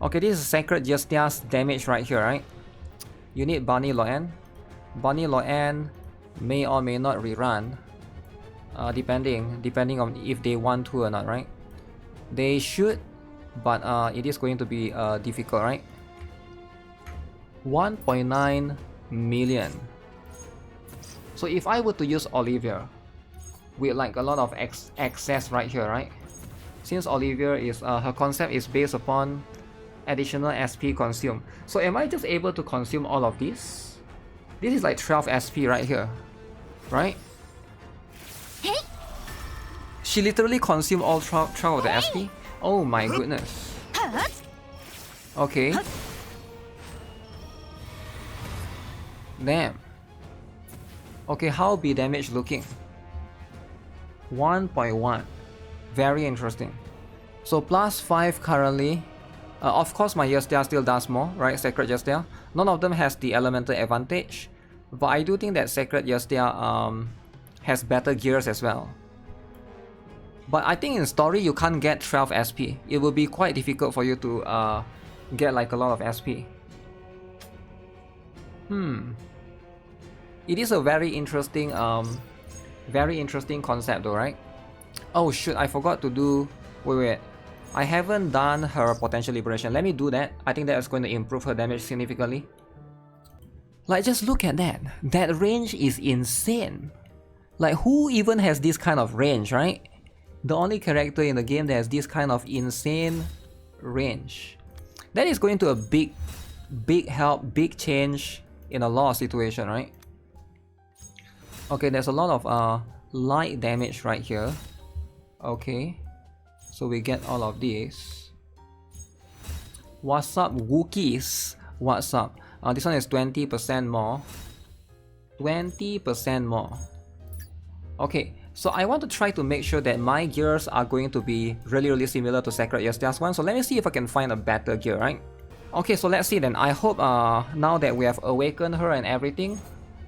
Okay, this is Sacred Justia's damage right here, right? You need Bunny Loen. Bunny Loen may or may not rerun. Depending on if they want to or not, right? They should, but it is going to be difficult, right? 1.9 million. So if I were to use Olivia with like a lot of excess right here, right? Since Olivia is her concept is based upon additional SP consumed. So am I just able to consume all of this? This is like 12 SP right here, right? Hey. She literally consumed all 12 of the SP? Oh my goodness. Okay. Damn. Okay, how be damage looking? 1.1. Very interesting. So plus 5 currently. Of course my Justia still does more, right? Sacred Justia. None of them has the elemental advantage. But I do think that Sacred Justia has better gears as well. But I think in story you can't get 12 SP. It will be quite difficult for you to get like a lot of SP. It is a very interesting concept though, right? Oh shoot, I forgot to do... Wait. I haven't done her potential liberation. Let me do that. I think that is going to improve her damage significantly. Like, just look at that. That range is insane. Like, who even has this kind of range, right? The only character in the game that has this kind of insane range. That is going to a big help, big change in a loss situation, right? Okay, there's a lot of light damage right here. Okay, so we get all of these. What's up, Wookiees? What's up? This one is 20% more. 20% more. Okay, so I want to try to make sure that my gears are going to be really similar to Sacred Justia's one. So let me see if I can find a better gear, right? Okay, so let's see then. I hope now that we have awakened her and everything,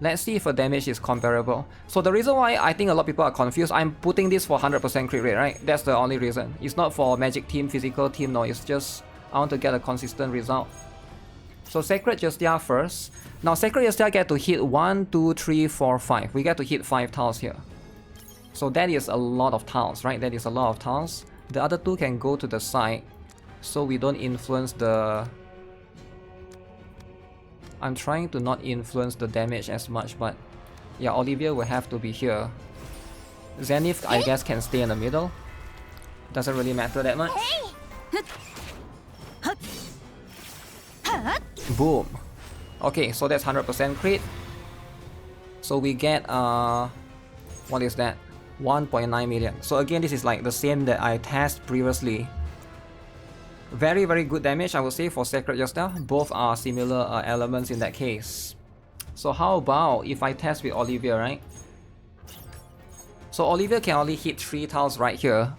let's see if her damage is comparable. So the reason why I think a lot of people are confused, I'm putting this for 100% crit rate, right? That's the only reason. It's not for magic team, physical team, no. It's just I want to get a consistent result. So Sacred Justia first. Now Sacred Justia get to hit 1, 2, 3, 4, 5. We get to hit 5 tiles here. So that is a lot of tiles, right? That is a lot of tiles. The other two can go to the side, so we don't influence the... I'm trying to not influence the damage as much, but yeah, Olivia will have to be here. Zenith, I guess, can stay in the middle. Doesn't really matter that much. Boom. Okay, so that's 100% crit. So we get what is that? 1.9 million. So again, this is like the same that I tested previously. Very good damage, I would say, for Sacred Justia. Both are similar elements in that case. So how about if I test with Olivia, right? So Olivia can only hit 3 tiles right here.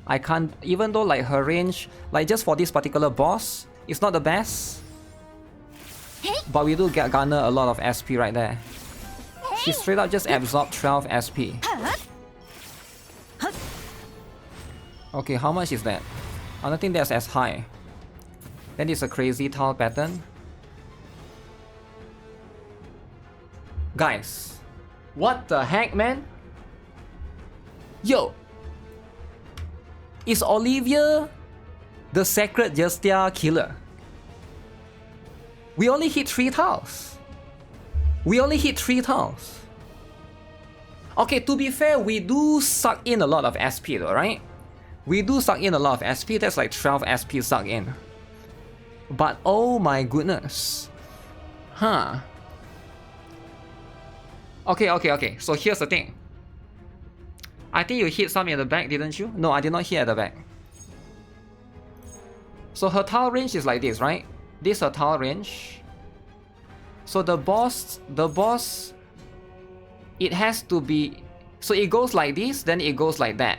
I can't, even though like her range, like just for this particular boss, it's not the best. But we do garner a lot of SP right there. She straight up just absorbed 12 SP. Okay, how much is that? I don't think that's as high. That is a crazy tile pattern. Guys, what the heck, man? Yo! Is Olivia the Sacred Justia killer? We only hit 3 tiles. We only hit 3 tiles. Okay, to be fair, we do suck in a lot of SP though, right? We do suck in a lot of SP, that's like 12 SP suck in. But oh my goodness. Huh. Okay, so here's the thing. I think you hit some in the back, didn't you? No, I did not hit at the back. So her tile range is like this, right? This is her tile range. So the boss, it has to be... So it goes like this, then it goes like that.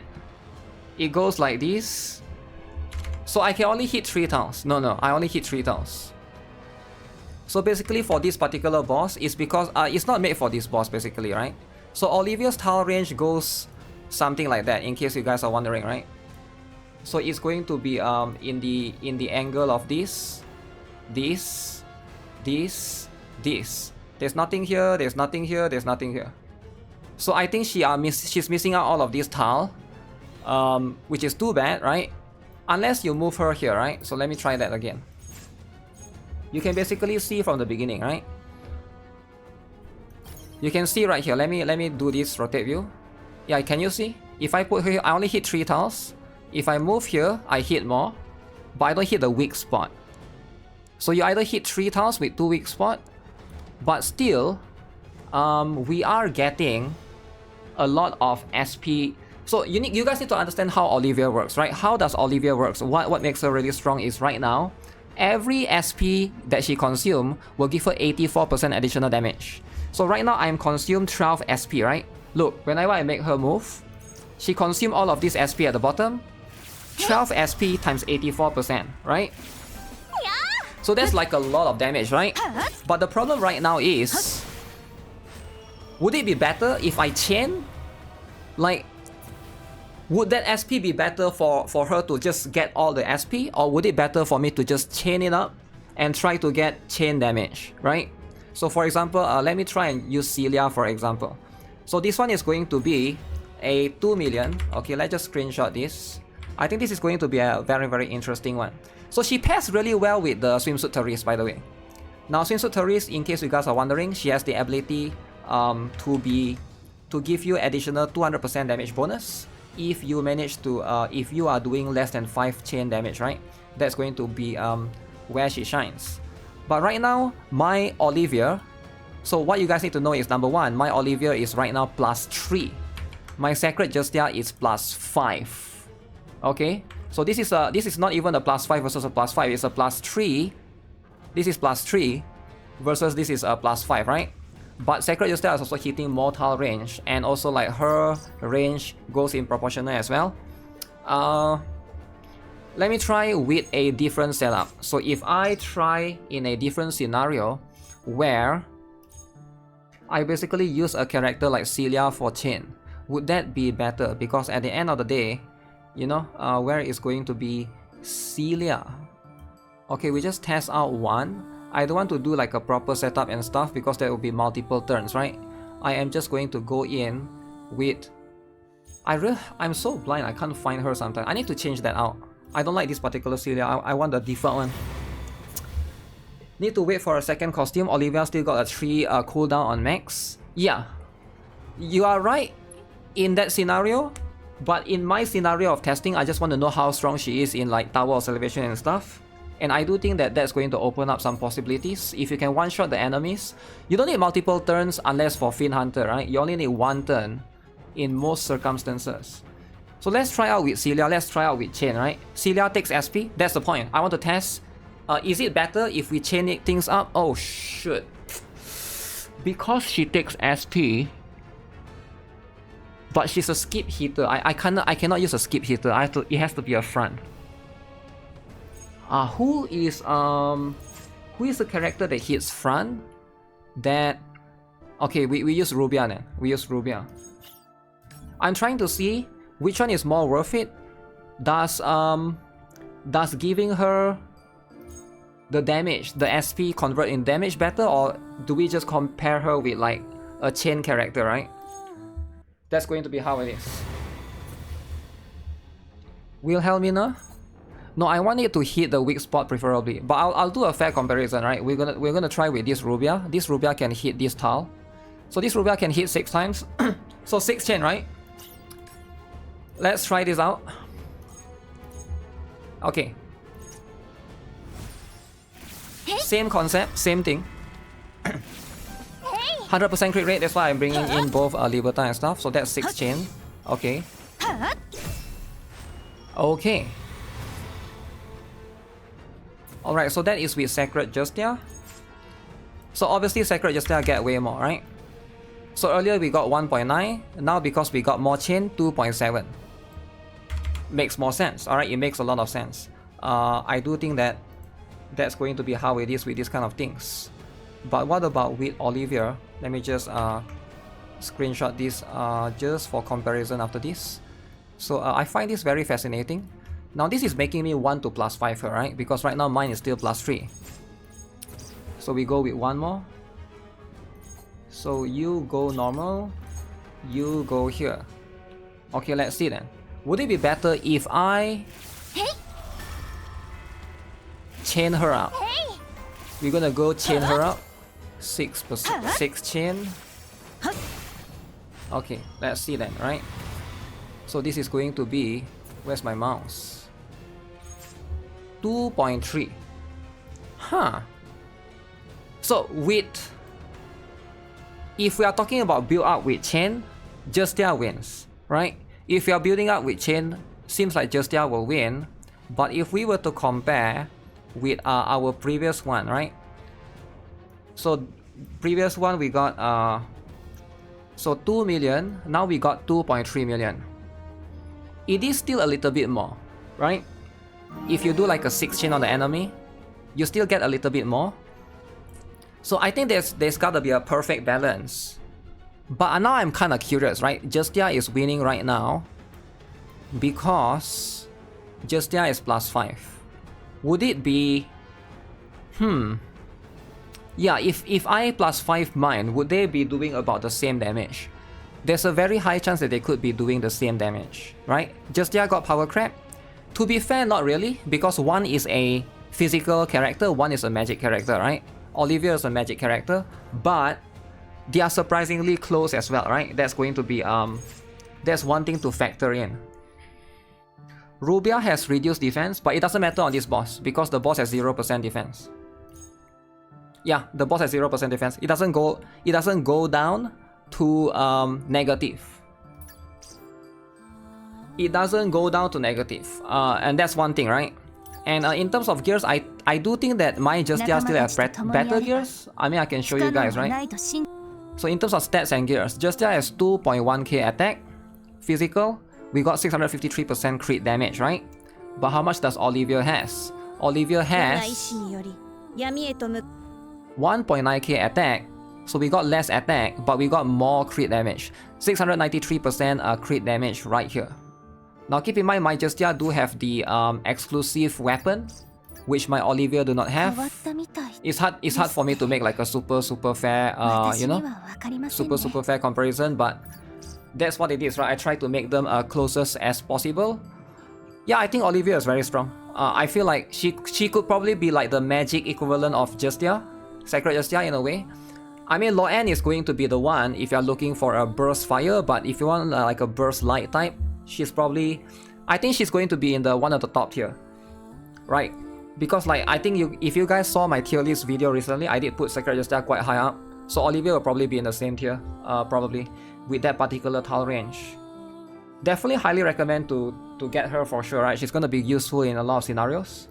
It goes like this. So I can only hit 3 tiles. No, I only hit 3 tiles. So basically for this particular boss, it's because it's not made for this boss basically, right? So Olivia's tile range goes something like that, in case you guys are wondering, right? So it's going to be in the angle of this. There's nothing here, there's nothing here, there's nothing here. So I think she's missing out all of this tile, which is too bad, right? Unless you move her here, right? So let me try that again. You can basically see from the beginning, right? You can see right here. Let me do this rotate view. Yeah, can you see? If I put here, I only hit 3 tiles. If I move here, I hit more, but I don't hit the weak spot. So you either hit 3 tiles with 2 weak spot, but still, we are getting a lot of SP. So you guys need to understand how Olivia works, right? How does Olivia works? What makes her really strong is right now, every SP that she consumes will give her 84% additional damage. So right now I'm consumed 12 SP, right? Look, whenever I make her move, she consumes all of this SP at the bottom. 12 SP times 84%, right? So that's like a lot of damage, right? But the problem right now is, would it be better if I chain? Like, would that SP be better for her to just get all the SP? Or would it better for me to just chain it up and try to get chain damage, right? So for example, let me try and use Celia for example. So this one is going to be a 2 million. Okay, let's just screenshot this. I think this is going to be a very, very interesting one. So she pairs really well with the Swimsuit Terrorist, by the way. Now Swimsuit Terrorist, in case you guys are wondering, she has the ability to give you additional 200% damage bonus if you manage to if you are doing less than 5 chain damage, right? That's going to be where she shines. But right now, my Olivia, so what you guys need to know is, number one, my Olivia is right now +3. My Sacred Justia is +5. Okay? So this is not even a +5 versus a +5, it's a +3. This is +3 versus this is a +5, right? But Sacred Justia is also hitting more tile range, and also like her range goes in proportional as well. Let me try with a different setup. So if I try in a different scenario where I basically use a character like Celia for chain, would that be better? Because at the end of the day, you know, where is going to be Celia? Okay, we just test out one. I don't want to do like a proper setup and stuff because there will be multiple turns, right? I am just going to go in with... I'm so blind, I can't find her sometimes. I need to change that out. I don't like this particular Celia. I want the default one. Need to wait for a second costume. Olivia still got a 3 cooldown on max. Yeah, you are right in that scenario. But in my scenario of testing, I just want to know how strong she is in like Tower of Salvation and stuff. And I do think that that's going to open up some possibilities. If you can one-shot the enemies, you don't need multiple turns unless for Fiend Hunter, right? You only need 1 turn in most circumstances. So let's try out with Celia, let's try out with Chain, right? Celia takes SP, that's the point. I want to test, is it better if we chain things up? Oh shit. Because she takes SP, but she's a skip hitter. I cannot use a skip hitter. It has to be a front. Who is the character that hits front? That okay, we use Rubia then. We use Rubia. I'm trying to see which one is more worth it. Does giving her the damage, the SP convert in damage better, or do we just compare her with like a chain character, right? That's going to be how it is. Wilhelmina? No, I want it to hit the weak spot preferably, but I'll do a fair comparison, right? We're gonna try with this Rubia. This Rubia can hit this tile, so this Rubia can hit 6 times. So 6 chain, right? Let's try this out. Okay. Same concept, same thing. 100% crit rate, that's why I'm bringing in both Liberta and stuff. So that's 6 chain. Okay. Okay. Alright, so that is with Sacred Justia. So obviously Sacred Justia get way more, right? So earlier we got 1.9, now because we got more chain, 2.7. Makes more sense, alright? It makes a lot of sense. I do think that that's going to be how it is with these kind of things. But what about with Olivia? Let me just screenshot this just for comparison after this. So I find this very fascinating. Now this is making me want to +5 her, right? Because right now mine is still +3. So we go with one more. So you go normal, you go here. Okay, let's see then. Would it be better if I chain her up? We're gonna go chain her up. 6%, 6 chain. Okay, let's see then, right? So this is going to be, where's my mouse? 2.3. Huh. So if we are talking about build up with chain, Justia wins, right? If we are building up with chain, seems like Justia will win. But if we were to compare with our previous one, right? So previous one we got so 2 million, now we got 2.3 million. It is still a little bit more, right? If you do like a 6 chain on the enemy, you still get a little bit more. So I think there's gotta be a perfect balance. But now I'm kinda curious, right? Justia is winning right now because Justia is +5. Would it be... Yeah, if I +5 mine, would they be doing about the same damage? There's a very high chance that they could be doing the same damage, right? Justia got power crack. To be fair, not really, because one is a physical character, one is a magic character, right? Olivia is a magic character, but they are surprisingly close as well, right? That's going to be that's one thing to factor in. Rubia has reduced defense, but it doesn't matter on this boss because the boss has 0% defense. Yeah, the boss has 0% defense. It doesn't go down to negative. It doesn't go down to negative, and that's one thing, right? And in terms of gears, I do think that my Justia still has better gears. I mean, I can show you guys, right? So in terms of stats and gears, Justia has 2.1k attack, physical. We got 653% crit damage, right? But how much does Olivia has? Olivia has 1.9k attack, so we got less attack, but we got more crit damage. 693% crit damage right here. Now keep in mind, my Justia do have the exclusive weapon, which my Olivia do not have. It's hard for me to make like a super fair, you know, super fair comparison, but that's what it is, right? I try to make them closest as possible. Yeah, I think Olivia is very strong. I feel like she could probably be like the magic equivalent of Justia, Sacred Justia in a way. I mean, Loan is going to be the one if you're looking for a burst fire, but if you want like a burst light type, she's probably... I think she's going to be in the one of the top tier, right? Because like, I think if you guys saw my tier list video recently, I did put Sacred Justia quite high up. So Olivia will probably be in the same tier, probably, with that particular tile range. Definitely highly recommend to get her for sure, right? She's gonna be useful in a lot of scenarios.